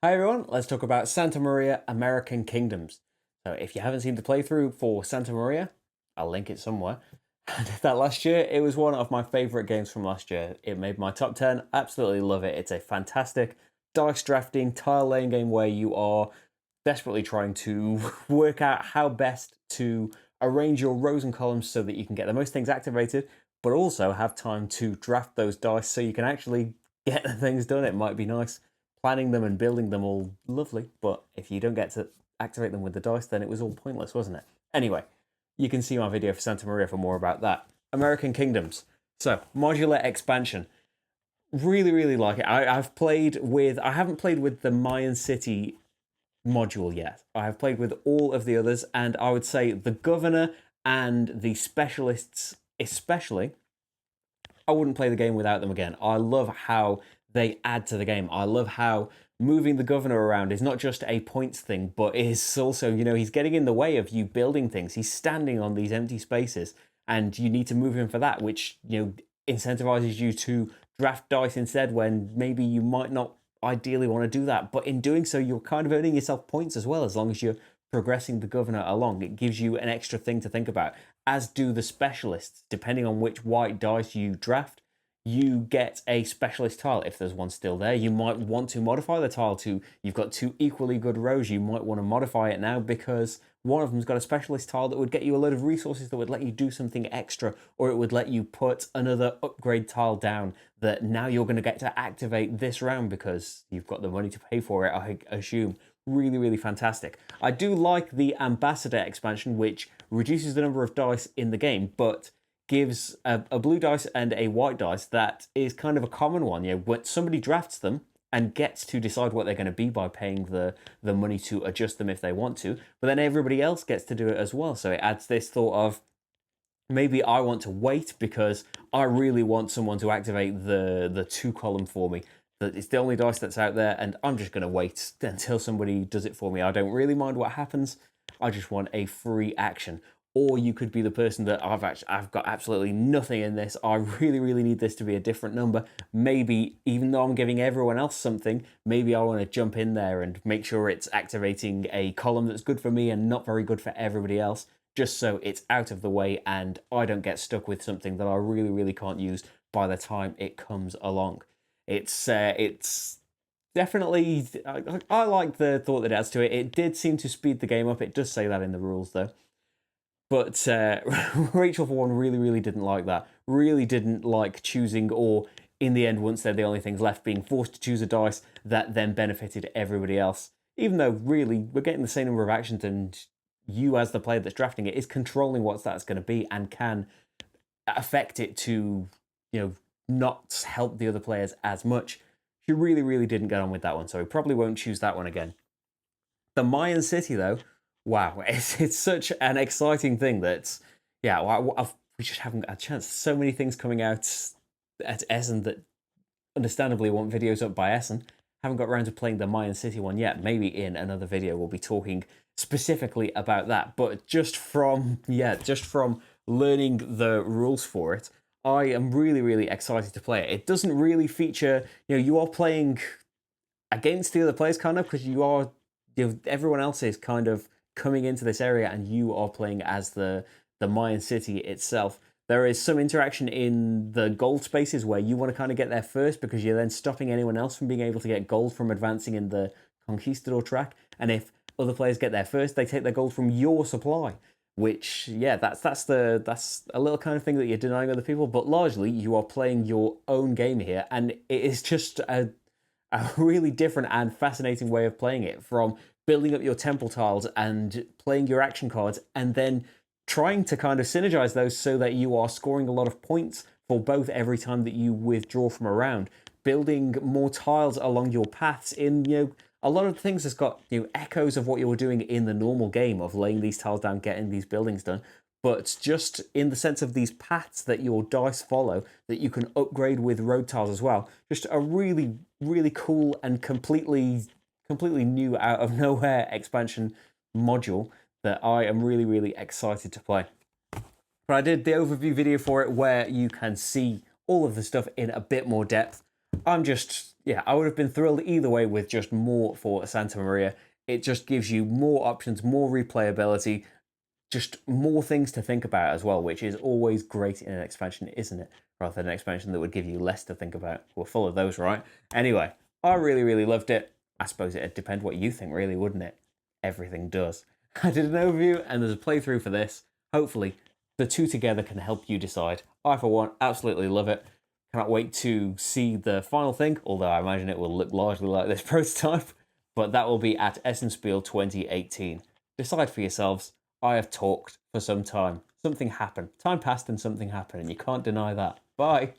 Hi everyone, let's talk about Santa Maria American Kingdoms. So if you haven't seen the playthrough for Santa Maria, I'll link it somewhere. I did that last year. It was one of my favourite games from last year. It made my top 10. Absolutely love it. It's a fantastic dice drafting, tile laying game where you are desperately trying to work out how best to arrange your rows and columns so that you can get the most things activated, but also have time to draft those dice so you can actually get the things done. It might be nice planning them and building them all lovely, but if you don't get to activate them with the dice, then it was all pointless, wasn't it? Anyway, you can see my video for Santa Maria for more about that. American Kingdoms. So, modular expansion. Really, really like it. I haven't played with the Mayan City module yet. I have played with all of the others, and I would say the governor and the specialists especially, I wouldn't play the game without them again. I love how they add to the game. I love how moving the governor around is not just a points thing, but is also, he's getting in the way of you building things. He's standing on these empty spaces, and you need to move him for that, which, incentivizes you to draft dice instead when maybe you might not ideally want to do that. But in doing so, you're kind of earning yourself points as well, as long as you're progressing the governor along. It gives you an extra thing to think about, as do the specialists. Depending on which white dice you draft, you get a specialist tile if there's one still there. You might want to modify the tile to, you've got two equally good rows, you might want to modify it now because one of them's got a specialist tile that would get you a load of resources that would let you do something extra, or it would let you put another upgrade tile down that now you're going to get to activate this round because you've got the money to pay for it, I assume. Really, really fantastic. I do like the Ambassador expansion, which reduces the number of dice in the game, but gives a blue dice and a white dice that is kind of a common one. When somebody drafts them and gets to decide what they're going to be by paying the money to adjust them if they want to, but then everybody else gets to do it as well. So it adds this thought of, maybe I want to wait because I really want someone to activate the 2-column for me. That it's the only dice that's out there, and I'm just going to wait until somebody does it for me. I don't really mind what happens. I just want a free action. Or you could be the person that I've got absolutely nothing in this. I really, really need this to be a different number. Maybe, even though I'm giving everyone else something, maybe I want to jump in there and make sure it's activating a column that's good for me and not very good for everybody else, just so it's out of the way and I don't get stuck with something that I really, really can't use by the time it comes along. It's definitely, I like the thought that it adds to it. It did seem to speed the game up. It does say that in the rules, though. But Rachel, for one, really, really didn't like that. Really didn't like choosing, or in the end, once they're the only things left, being forced to choose a dice that then benefited everybody else. Even though, really, we're getting the same number of actions, and you, as the player that's drafting it, is controlling what that's going to be and can affect it to, not help the other players as much. She really, really didn't get on with that one, so we probably won't choose that one again. The Mayan City, though, wow, it's such an exciting thing that, we just haven't got a chance. So many things coming out at Essen that understandably want videos up by Essen. Haven't got around to playing the Mayan City one yet. Maybe in another video we'll be talking specifically about that. But just from learning the rules for it, I am really, really excited to play it. It doesn't really feature, you are playing against the other players kind of, because you are, everyone else is kind of coming into this area and you are playing as the Mayan City itself. There is some interaction in the gold spaces where you want to kind of get there first because you're then stopping anyone else from being able to get gold from advancing in the Conquistador track. And if other players get there first, they take their gold from your supply, which, that's a little kind of thing that you're denying other people, but largely you are playing your own game here, and it is just a really different and fascinating way of playing it, from building up your temple tiles and playing your action cards and then trying to kind of synergize those so that you are scoring a lot of points for both every time that you withdraw from a round, building more tiles along your paths in, a lot of things that's got, echoes of what you were doing in the normal game of laying these tiles down, getting these buildings done, but just in the sense of these paths that your dice follow that you can upgrade with road tiles as well. Just a really, really cool and completely new, out of nowhere expansion module that I am really, really excited to play. But I did the overview video for it where you can see all of the stuff in a bit more depth. I'm just, yeah, I would have been thrilled either way with just more for Santa Maria. It just gives you more options, more replayability, just more things to think about as well, which is always great in an expansion, isn't it? Rather than an expansion that would give you less to think about. We're full of those, right? Anyway, I really, really loved it. I suppose it'd depend what you think, really, wouldn't it? Everything does. I did an overview and there's a playthrough for this. Hopefully, the two together can help you decide. I, for one, absolutely love it. Cannot wait to see the final thing, although I imagine it will look largely like this prototype. But that will be at Essenspiel 2018. Decide for yourselves. I have talked for some time. Something happened. Time passed and something happened, and you can't deny that. Bye.